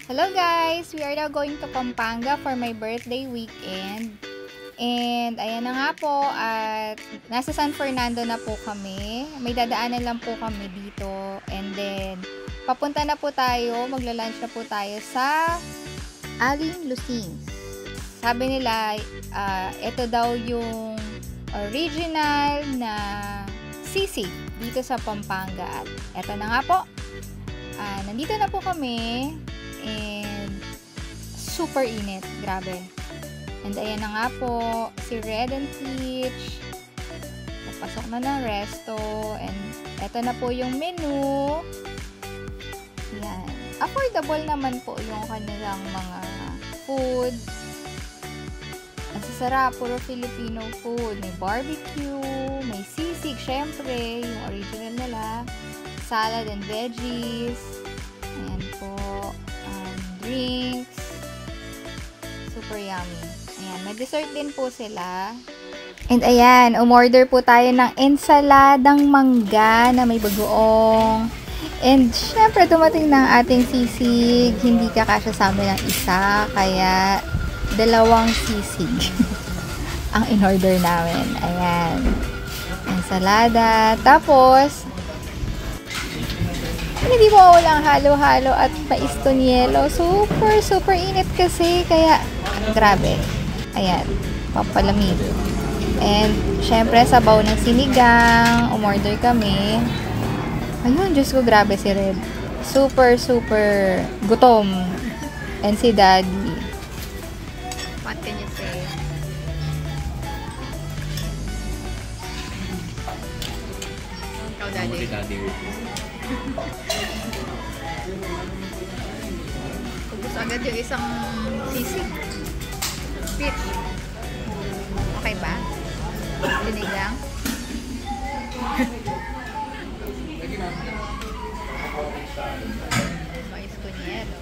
Hello guys! We are now going to Pampanga for my birthday weekend. And ayan na nga po at nasa San Fernando na po kami. May dadaanan lang po kami dito. And then papunta na po tayo, magla-lunch na po tayo sa Aling Lusing. Sabi nila, ito daw yung original na sisig dito sa Pampanga. At eto na nga po. Nandito na po kami. And super init, grabe. And ayan na nga po, si Red and Peach. Papasok na ng resto. And eto na po yung menu. Yan. Affordable naman po yung kanilang mga food. Ang sasarap, puro Filipino food. May barbecue, may sisig, syempre, yung original nila. Salad and veggies. Ayan po. Drinks. Super yummy. Ayan, may dessert din po sila. And ayan, umorder po tayo ng ensaladang mangga na may bagoong. And syempre, dumating ng ating sisig. Hindi kakasya sa amin ng isa, kaya dalawang sisig ang in-order namin. Ayan. Ensalada. Tapos, hindi mo walang halo-halo at mais con yelo. Super init kasi. Kaya, grabe. Ayan. Pampalamig. And, syempre, sabaw ng sinigang. Umorder kami. Ayun, Diyos ko, grabe si Red. Super gutom. And si Daddy. What can you say? Ikaw, Daddy. Ubus agad yung isang sisig. Peach. Okay ba? Sinigang. Mais con yelo.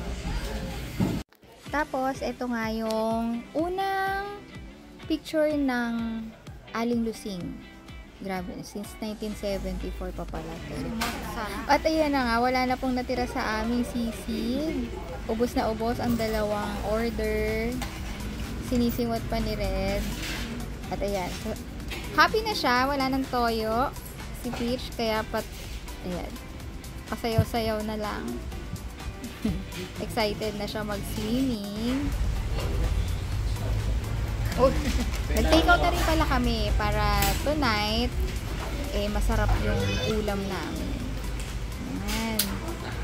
Tapos, ito nga yung unang picture ng Aling Lusing. Grabe, since 1974 pa pala ito. At ayan na nga, wala na pong natira sa aming sisig. Ubos na ubos ang dalawang order. Sinisimot pa ni Red. At ayan, so, happy na siya, wala nang toyo. Si Peach, kaya ayan, pasayaw-sayaw na lang. Excited na siya mag-swimming. Oh, nag-take out na rin pala kami para tonight, masarap yung ulam namin. Ayan.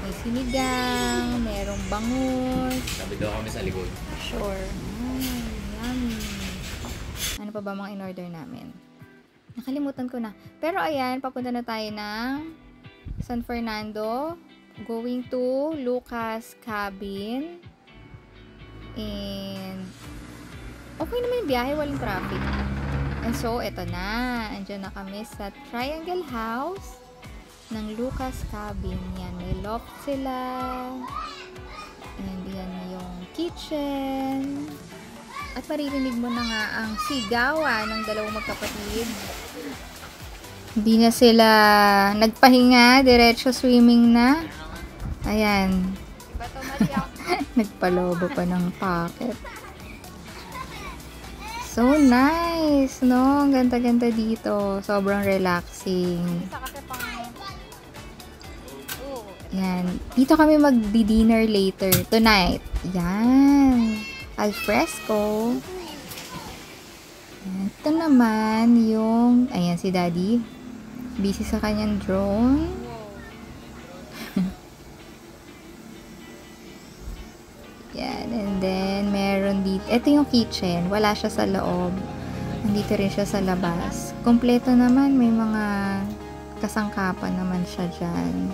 May sinigang, merong bangus. Sabi daw kami sa likod. Sure. Yummy. Ano pa ba mga in-order namin? Nakalimutan ko na. Pero ayan, papunta na tayo ng San Fernando. Going to Lucas Cabin. And okay naman yung biyahe, walang traffic. And so, eto na. Andiyan na kami sa Triangle House ng Lucas Cabin. Yan, may loft sila. And yan yung kitchen. At maririnig mo na nga ang sigawan ng dalawang magkapatid. Hindi na sila nagpahinga, diretso swimming na. Ayan. Nagpalobo pa ng pocket. So nice, no? Ang ganda-ganda dito. Sobrang relaxing. Yan. Dito kami magdi-dinner later. Tonight. Yan. Alfresco. Yan. Ito naman yung... Ayan, si Daddy. Busy sa kanyang drone. Yan. And then, meron dito. Ito yung kitchen. Wala siya sa loob. Nandito rin siya sa labas. Kompleto naman. May mga kasangkapan naman siya dyan.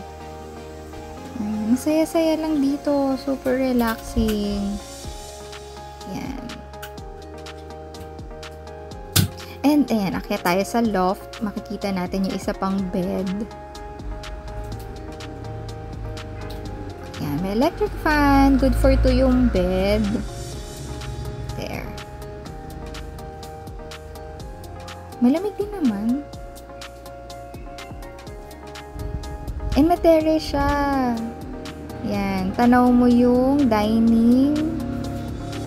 Masaya-saya lang dito. Super relaxing. Yan. And ayan, akyat tayo sa loft. Makikita natin yung isa pang bed. Yan, may electric fan. Good for 2 yung bed. There. Malamig din naman. And matere siya. Yan. Tanaw mo yung dining.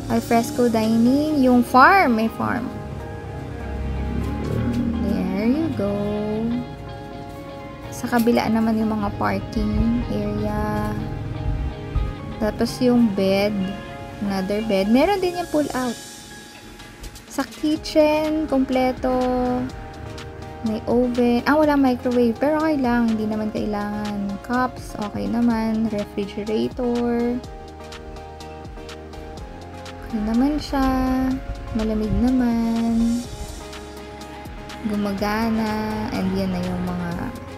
Alfresco dining. Yung farm. May farm. There you go. Sa kabila naman yung mga parking area. Tapos yung bed. Another bed. Meron din yung pull out. Sa kitchen, kompleto. May oven. Wala microwave. Pero okay lang. Hindi naman kailangan. Cups, okay naman. Refrigerator. Okay naman siya. Malamig naman. Gumagana. And yan na yung mga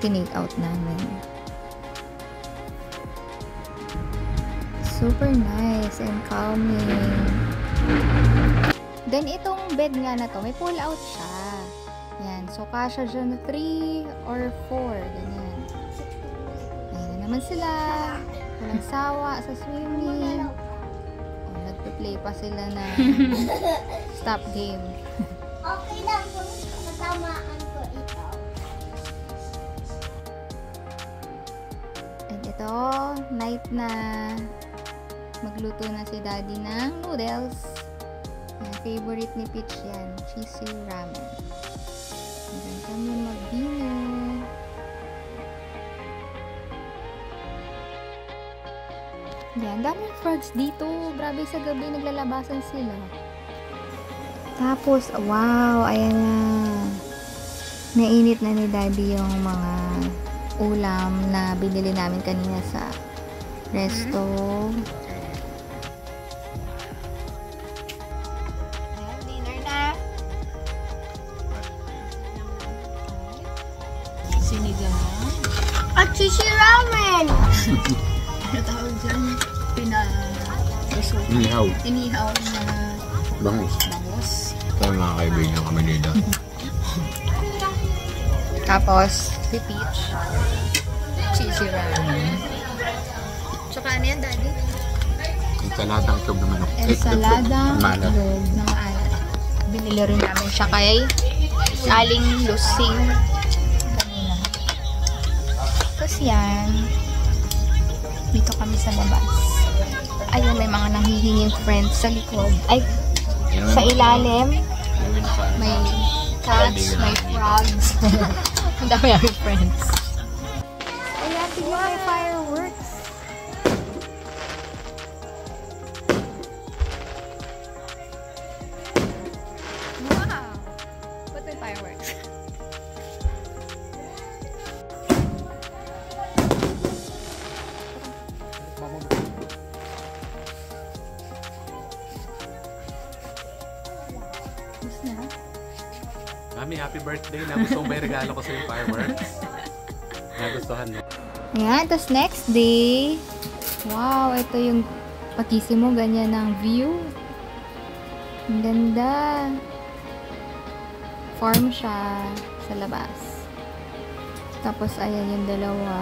tinake out namin. Super nice and calming. Then, itong bed nga na to, may pull out siya. Yan. So, kasha dyan 3 or 4. Ganyan. Ayan na naman sila. Walang sawa sa swimming. Nagpe-play pa sila na stop game. Okay lang kung matamaan ko ito. And ito, night na. Magluto na si Daddy ng noodles. Yan, favorite ni Peach yan. Cheesy ramen. Hanggang kami mag-dinner. Yan, daming frogs dito. Grabe, sa gabi naglalabasan sila. Tapos, wow, ayan na. Nainit na ni Daddy yung mga ulam na binili namin kanina sa resto. Ayan, dinner na. Sinigang. At cheesy ramen! Ano tawag dyan? Inihaw. Inihaw na Bangus. bangos. Ito ang mga kaibigan kami nila. Tapos, Si Peach. Cheesy ramen. Tsaka ano yan, Daddy? Ensaladang itlog na manok. ensaladang Manok. itlog ng alat. Binili rin namin siya kay Aling Lusing kanina. Tapos yan, dito kami sa labas. Ayun, may mga nanghihinging friends sa likod. Ay, sa ilalim, may cats, may frogs. Ang dami aming friends. Ayan, tignan may fireworks. Wow! Ba't may fireworks? Gusto na? Mami, happy birthday. Nagustuhan ba yung regalo ko sa yung fireworks? Nagustuhan mo? Ayan, tapos next day. Wow, ito yung pagising mo, ganyan ang view. Ang ganda. Farm siya sa labas. Tapos, ayan yung dalawa.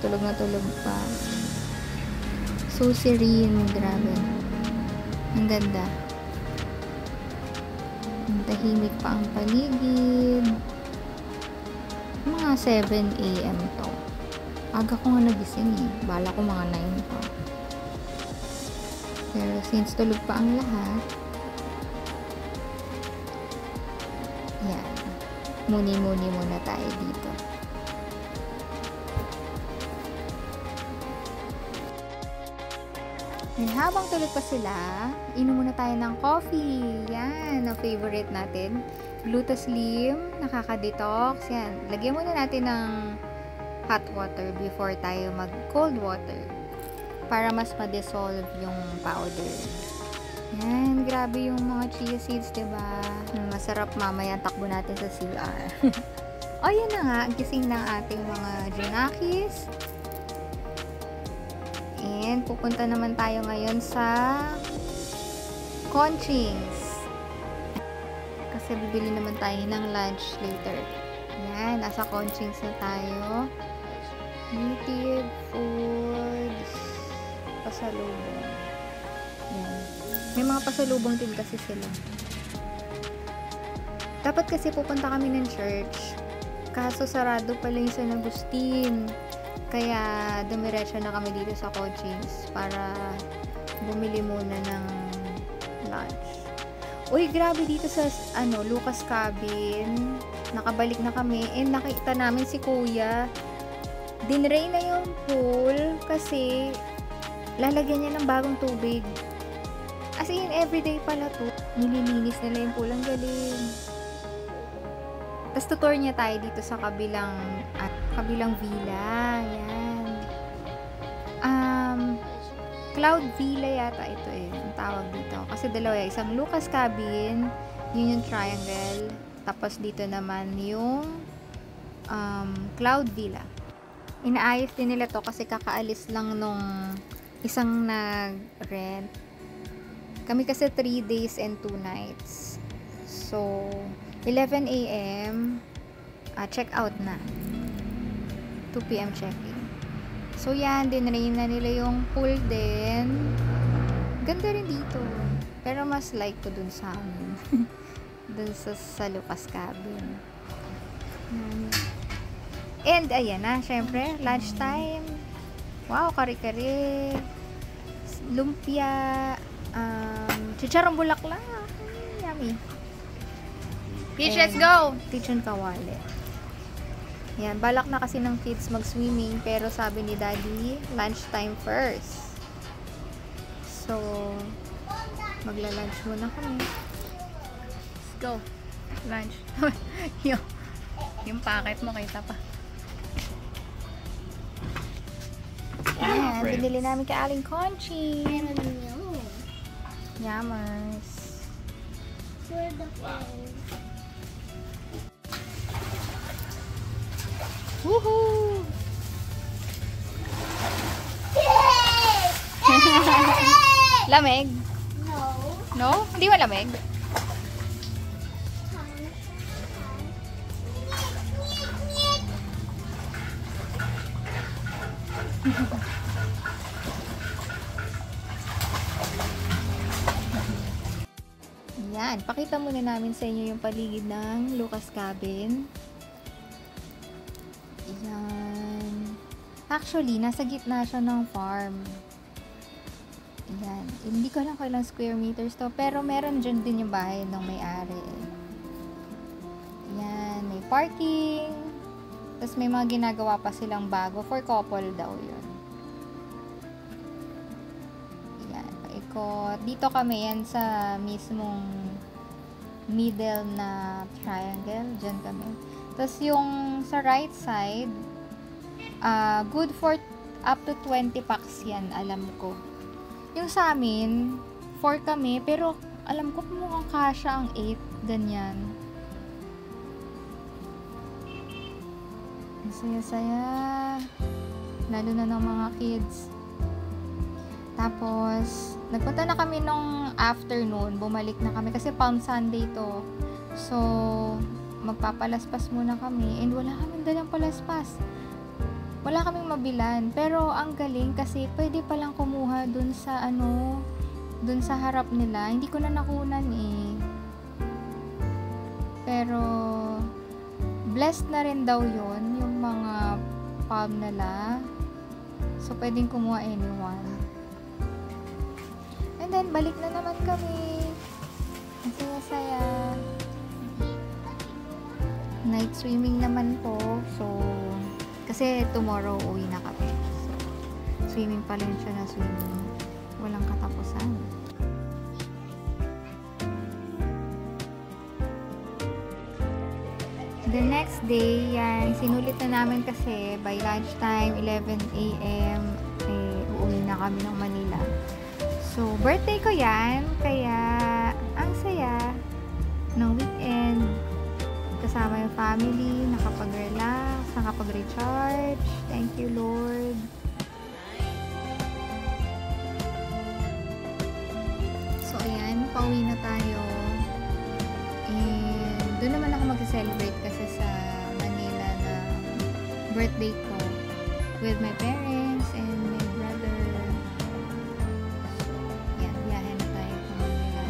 Tulog na tulog pa. So serene, grabe. Ang ganda. Ang tahimik pa ang paligid. Mga 7 AM to. Aga ko nga nagising eh. Bala ko mga 9 pa. Pero since tulog pa ang lahat, yan. Muni-muni muna tayo dito. And habang tulog pa sila, inom muna tayo ng coffee. Yan, ang favorite natin. Glutaslim, nakaka-detox. Yan, lagyan muna natin ng hot water before tayo mag cold water. Para mas ma-dissolve yung powder. Yan, grabe yung mga chia seeds, diba? Masarap mamaya takbo natin sa CR. O, yun na nga, gising ng ating mga junakis. And pupunta naman tayo ngayon sa Conchings. Kasi bibili naman tayo ng lunch later. Yan, nasa Conchings na tayo. Native foods. Pasalubong. Yan. May mga pasalubong din kasi sila. Dapat kasi pupunta kami ng church. Kaso sarado pala yung San Agustin. Kaya dumiretso na kami dito sa Cochins para bumili muna ng lunch. Uy, grabe dito sa Lucas Cabin. Nakabalik na kami and nakita namin si Kuya. Dinray na yung pool kasi lalagyan niya ng bagong tubig. As in, everyday pala to. Nililinis nila yung pool. Ang galing. Tapos tutor niya tayo dito sa kabilang villa. Yan. Cloud Villa yata ito ang tawag dito. Kasi dalawa, isang Lucas Cabin, yun yung triangle. Tapos dito naman yung Cloud Villa. Inaayos din nila to kasi kakaalis lang nung isang nag-rent. Kami kasi 3 days and 2 nights. So, 11 a.m. Check out na. 2 p.m. check-in. So, yan. Dinrain na nila yung pool din. Ganda rin dito. Pero mas like ko dun sa amin. Dun sa Lucas Cabin. And, ayan na. Syempre, lunchtime. Wow, kare-kare. Lumpia. Chicharong bulaklak. Yummy. Peach, let's go! Tichon kawali. Yan, balak na kasi ng kids mag-swimming, pero sabi ni Daddy, lunchtime first. So, magla-lunch muna kami. Let's go. Lunch. yung packet mo, kita pa. Yan, binili namin kay Aling Conchi. Yummers. Where the phone? Woohoo! Lamig? No. No? Hindi ba lamig? Yan, pakita muna namin sa inyo yung paligid ng Lucas Cabin. Yan. Actually, nasa gitna siya ng farm. Yan. Hindi ko lang kailang square meters to, pero meron dyan din yung bahay ng may-ari. Yan, may parking. Tapos may mga ginagawa pa silang bago. For couple daw yun. Yan, paikot. Dito kami yan sa mismong middle na triangle. Diyan kami. Tapos yung sa right side, good for up to 20 packs yan, alam ko. Yung sa amin, 4 kami, pero alam ko mukhang kasha ang 8, ganyan. Ang saya-saya. Lalo na ng mga kids. Tapos, nagpunta na kami nung afternoon, bumalik na kami kasi Palm Sunday to. So, magpapalaspas muna kami and wala kaming dalang palaspas. Wala kaming mabilan, pero ang galing kasi pwede palang kumuha dun sa dun sa harap nila. Hindi ko na nakunan pero blessed na rin daw yun yung mga palm nila, so pwedeng kumuha anyone. And then balik na naman kami. Ang saya-saya. Night swimming naman po. So, kasi tomorrow uwi na kami. So, swimming pa rin siya na swimming. Walang katapusan. The next day, yan, sinulit na namin kasi by lunchtime, 11 a.m., uuwi na kami ng Manila. So, birthday ko yan, kaya ang saya ng weekend. Kasama yung family, nakapag-relax, nakapag-recharge. Thank you, Lord. So, ayan, pauwi na tayo. And, doon naman ako mag-celebrate kasi sa Manila na birthday ko with my parents and my brother. So, yan, biyahe na tayo sa Manila.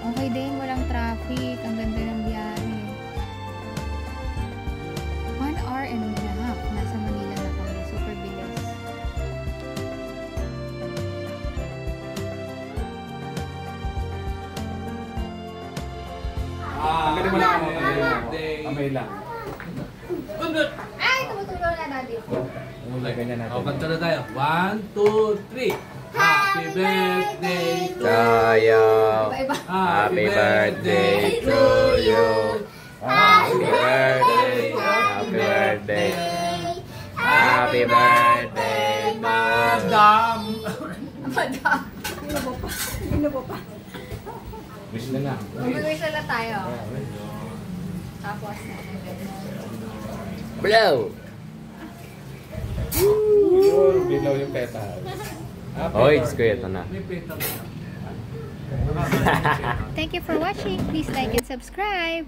Okay din, walang traffic. Ang ganda ng biyahe. 1 hour and a half. Nasa Manila na kami. Pwede mo lang ako kamay lang. Ay, tumutulong na daddy. Okay, ganyan natin. O, kanta na tayo. 1, 2, 3. Happy birthday to Tayo. Iba-iba. Happy birthday to you. Happy birthday. Happy birthday. Happy birthday, Madam! Madam. Wish na lang. Mag-wish na lang tayo. Tapos, Blow. Bilaw yung petal. Oy, Diyos ko, ito na. May petal. thank you for watching. Please like and subscribe.